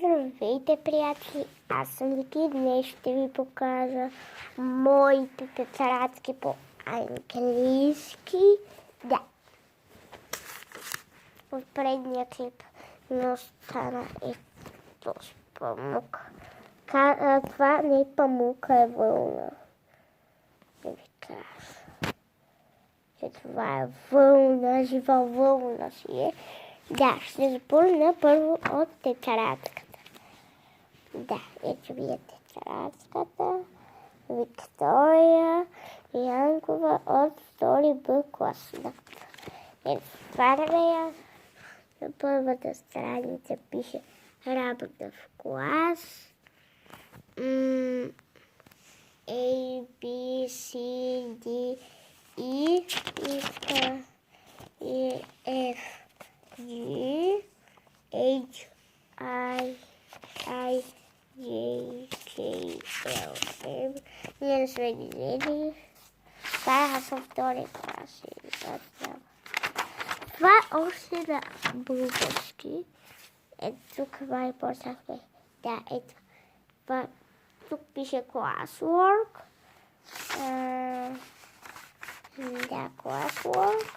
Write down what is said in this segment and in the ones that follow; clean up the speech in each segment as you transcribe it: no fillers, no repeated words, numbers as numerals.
Здравейте, приятели! Аз съм Вики и днес ще ви покажа моите тетрадки по английски. Да. В предния клип не остана и този памук. Това не е памук, а е вълна. Да ви кажа, че това е вълна, жива вълна си е. Да, ще започна първо от тетрадката. Да, ето ви е тетрадката. Виктория Янкова от втори Б клас. Отваряме я. На първата страница пише работа в клас. A, B, C, D, E, F, G, H, I, J, K, L, M. Ние не сме видели. Това е във втори клас. Това е още на български. Ето тук май почнахме. Да, ето. Тук пише classwork. Да, classwork.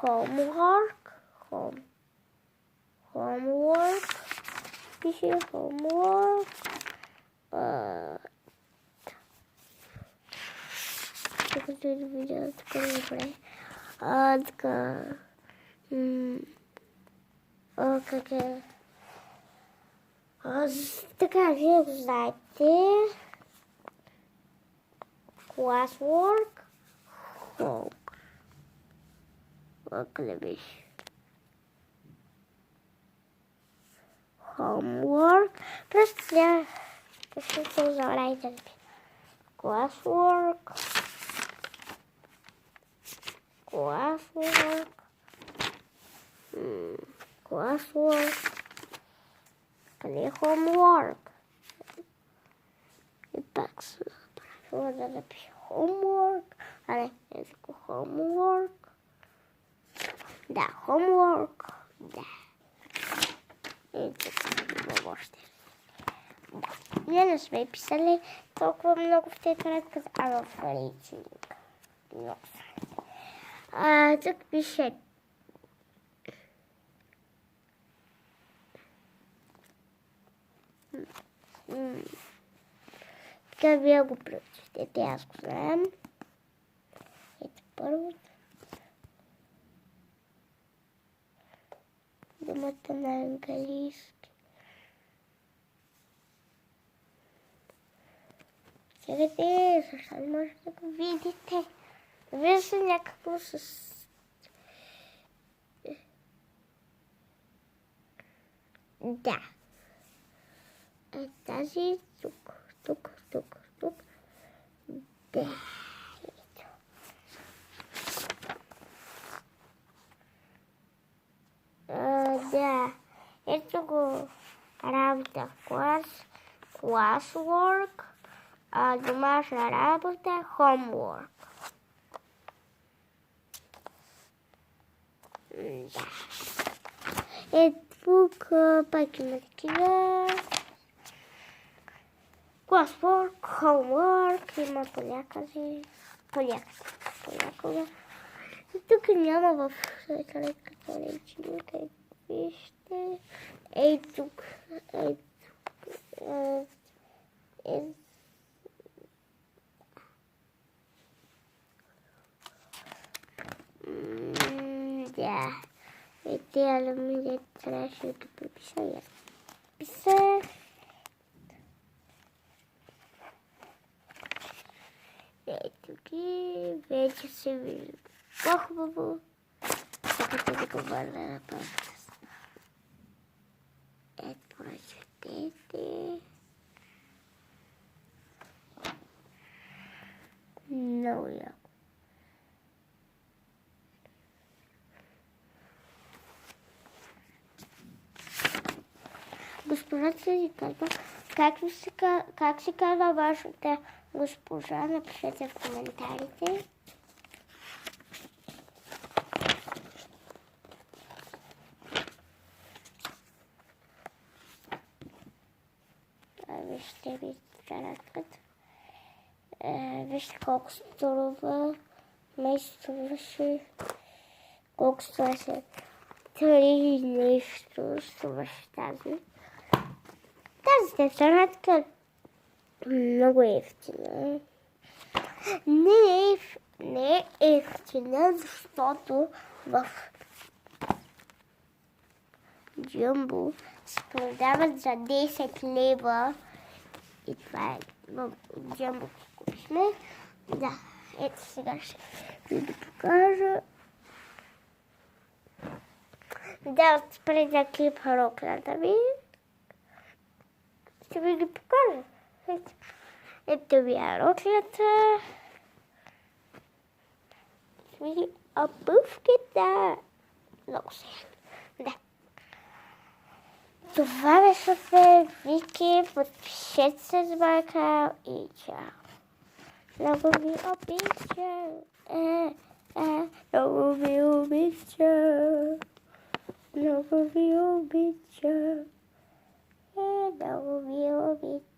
Homework. Homework. Пише homework. Тук ще да видя тук добре. Така. Как е? Така, вие го знаете. Classwork. Home. Къде беше? Homework. Просто сега ще се забравите. Classwork. Classwork. Classwork. Къде е homework? И пак се забравя да напиша homework. А не, езико homework. Да, homework. Да. И тук още. Ние не сме писали толкова много в тетрадка, а в речник. Тук пише така вие го прочетете, аз го знам. Ето първото. Думата на английски. Чакайте, защо не може да го видите? Вие са някакво с... Да. Е тази тук. Да. Ето. Да. Ето го работа в клас. Classwork. Домашна работа. Homework. Да. Ето тук пак има такива. Classwork, homework, има понякога. И тук няма в тетрадката речника. Вижте. Ей тук. Да. Ето, ала ми трябваше да препиша. Я писах. Ето ги, вече се вижда по-хубаво. Чакайте да го върна на първата. Ето, прочетете. Много яко. Госпожата си казва, как се казва вашата госпожа, напишете в коментарите. ще ви разкажа. Вижте колко струва. Струваше. Колко струваше? 3 нещо струваше тази. Тази тетрадка много ефтина. Не е ефтина, защото в Джумбо се продават за 10 лева. И това е в Джумбо купихме. Да, ето сега ще ви покажа. Да, спре да клипа роклята ми. Ще ви ги покажа. Ето ви е роклята. Види обувките. Много се. Да. Това беше от Вики. Подпишете се с Майкъл и чао. Много ви обичам. Много ви обичам. Много ви обичам. Много ви обичам.